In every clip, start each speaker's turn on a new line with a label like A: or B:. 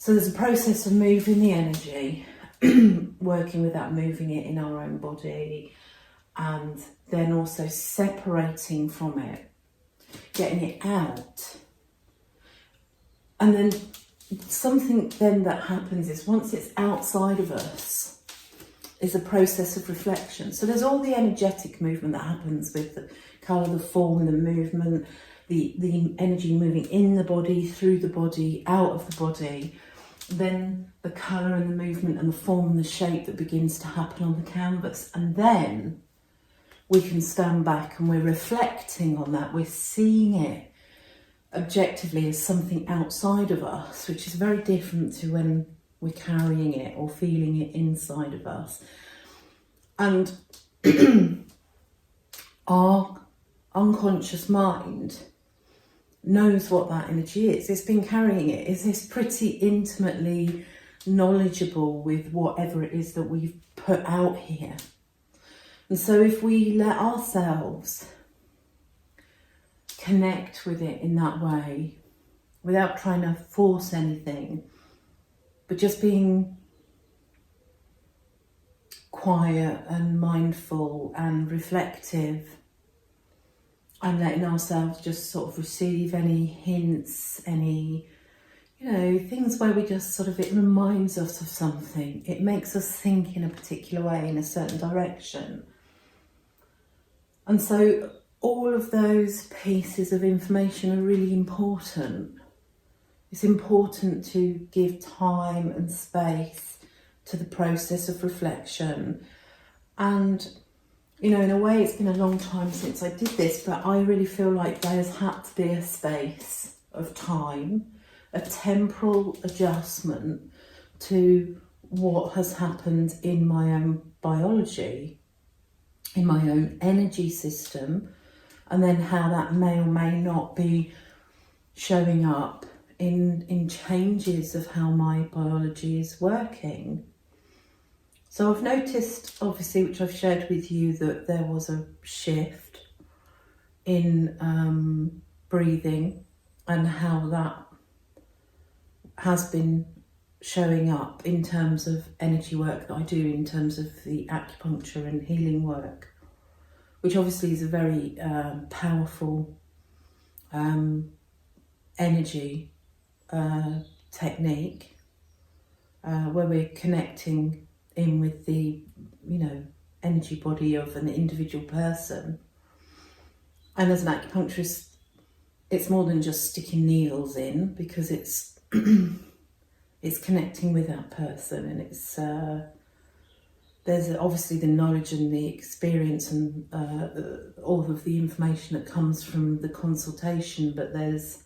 A: So there's a process of moving the energy, working with that, moving it in our own body, and then also separating from it, getting it out. And then something then that happens is once it's outside of us is a process of reflection. So there's all the energetic movement that happens with the colour, the form, the movement, the energy moving in the body, through the body, out of the body. Then the colour and the movement and the form and the shape that begins to happen on the canvas. And then we can stand back and we're reflecting on that. We're seeing it objectively as something outside of us, which is very different to when we're carrying it or feeling it inside of us. And our unconscious mind knows what that energy is. It's been carrying it. It's pretty intimately knowledgeable with whatever it is that we've put out here. And so if we let ourselves connect with it in that way, without trying to force anything, but just being quiet and mindful and reflective, and letting ourselves just sort of receive any hints, any, things where we just sort of, it reminds us of something. It makes us think in a particular way, in a certain direction. And so all of those pieces of information are really important. It's important to give time and space to the process of reflection. And, in a way, it's been a long time since I did this, but I really feel like there's had to be a space of time, a temporal adjustment to what has happened in my own biology, in my own energy system, and then how that may or may not be showing up in changes of how my biology is working. So I've noticed, obviously, which I've shared with you, that there was a shift in breathing and how that has been showing up in terms of energy work that I do, in terms of the acupuncture and healing work, which obviously is a very powerful energy technique where we're connecting in with the, energy body of an individual person. And as an acupuncturist, it's more than just sticking needles in, because it's it's connecting with that person, and it's there's obviously the knowledge and the experience and all of the information that comes from the consultation, but there's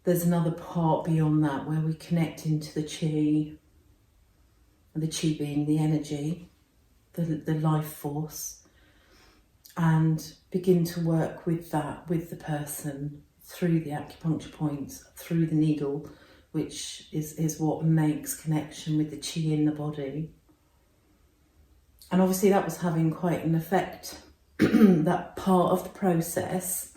A: another part beyond that where we connect into the chi, and the chi being the energy, the life force, and begin to work with that, with the person, through the acupuncture points, through the needle, which is what makes connection with the chi in the body. And obviously that was having quite an effect, that part of the process,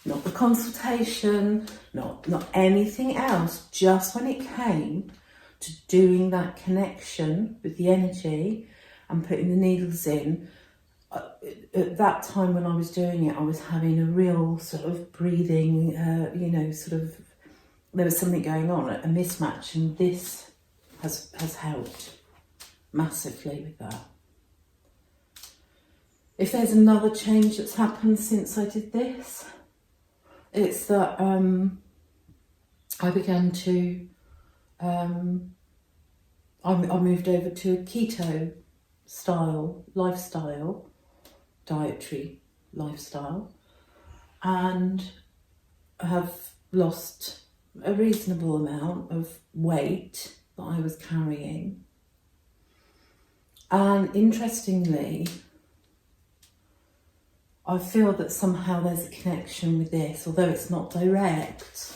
A: not the consultation, not anything else, just when it came to doing that connection with the energy and putting the needles in. At that time when I was doing it, I was having a real sort of breathing, there was something going on, a mismatch, and this has helped massively with that. If there's another change that's happened since I did this, it's that I began to, I moved over to a keto style lifestyle, dietary lifestyle, and have lost a reasonable amount of weight that I was carrying. And interestingly, I feel that somehow there's a connection with this, although it's not direct.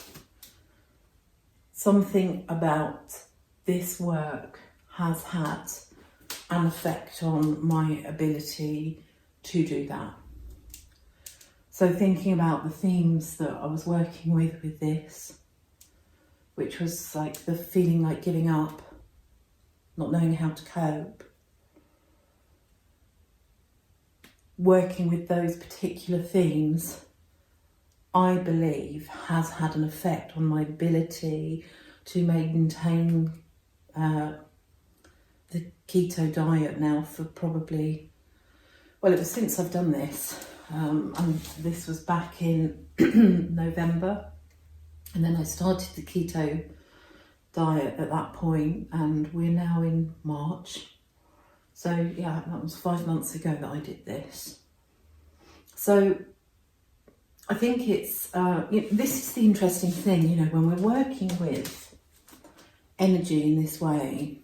A: Something about this work has had an effect on my ability to do that. So thinking about the themes that I was working with this, which was like the feeling like giving up, not knowing how to cope. Working with those particular themes, I believe, has had an effect on my ability to maintain the keto diet now for probably, well, it was since I've done this, and this was back in November, and then I started the keto diet at that point, and we're now in March. So yeah, that was 5 months ago that I did this. So I think it's, this is the interesting thing, when we're working with energy in this way,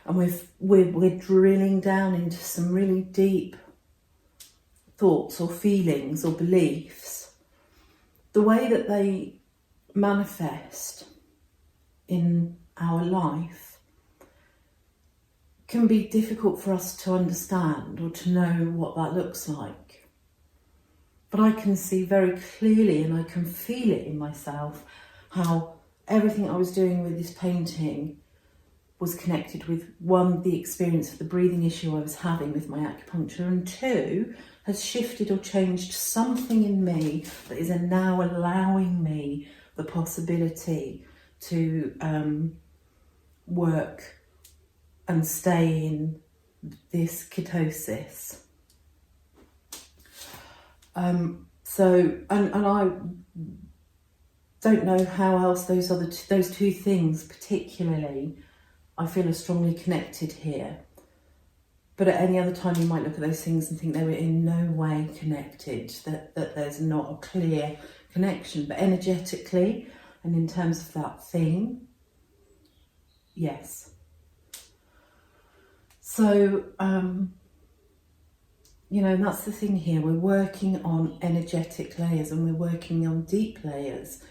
A: and we're drilling down into some really deep thoughts or feelings or beliefs, the way that they manifest in our life can be difficult for us to understand or to know what that looks like. But I can see very clearly, and I can feel it in myself, how everything I was doing with this painting was connected with, one, the experience of the breathing issue I was having with my acupuncture, and two, has shifted or changed something in me that is now allowing me the possibility to work and stay in this ketosis. And I don't know how else those two things particularly I feel are strongly connected here. But at any other time you might look at those things and think they were in no way connected, that there's not a clear connection. But energetically and in terms of that theme, yes. So, and that's the thing here. We're working on energetic layers, and we're working on deep layers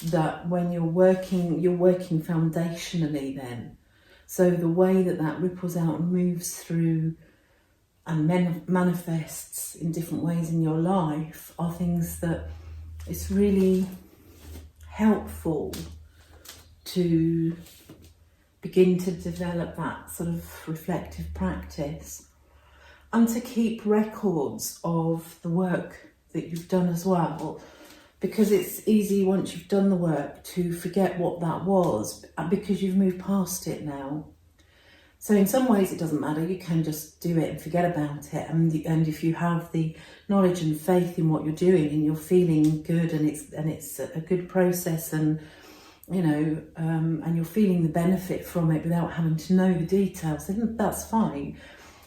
A: that when you're working foundationally then. So the way that ripples out and moves through and manifests in different ways in your life are things that it's really helpful to begin to develop that sort of reflective practice, and to keep records of the work that you've done as well, because it's easy once you've done the work to forget what that was, because you've moved past it now. So in some ways it doesn't matter, you can just do it and forget about it, and if you have the knowledge and faith in what you're doing and you're feeling good and it's a good process, and and you're feeling the benefit from it without having to know the details, then that's fine.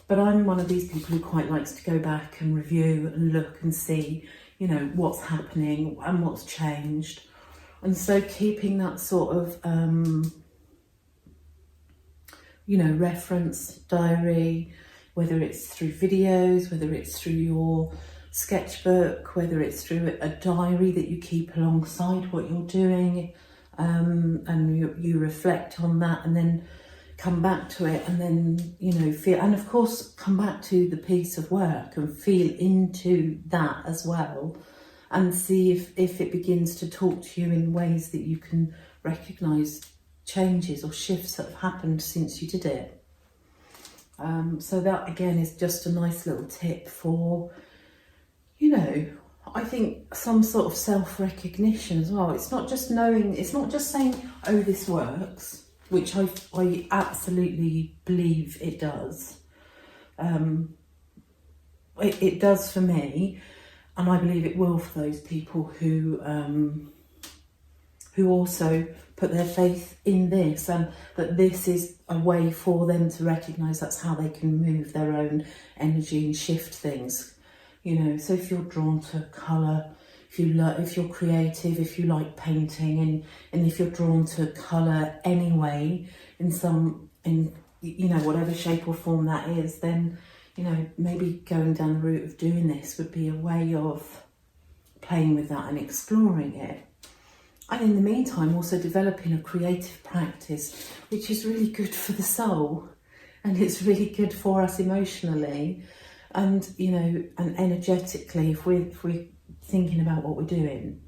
A: But I'm one of these people who quite likes to go back and review and look and see, what's happening and what's changed. And so keeping that sort of, reference diary, whether it's through videos, whether it's through your sketchbook, whether it's through a diary that you keep alongside what you're doing, and you reflect on that, and then come back to it, and then feel, and of course come back to the piece of work and feel into that as well, and see if it begins to talk to you in ways that you can recognise changes or shifts that have happened since you did it. So that again is just a nice little tip for, I think some sort of self-recognition as well. It's not just knowing, it's not just saying, oh, this works, which I absolutely believe it does. It does for me, and I believe it will for those people who also put their faith in this, and that this is a way for them to recognise that's how they can move their own energy and shift things. So if you're drawn to colour, if you're creative, if you like painting, and if you're drawn to colour anyway, in whatever shape or form that is, then maybe going down the route of doing this would be a way of playing with that and exploring it. And in the meantime, also developing a creative practice, which is really good for the soul, and it's really good for us emotionally, and and energetically, if we're thinking about what we're doing.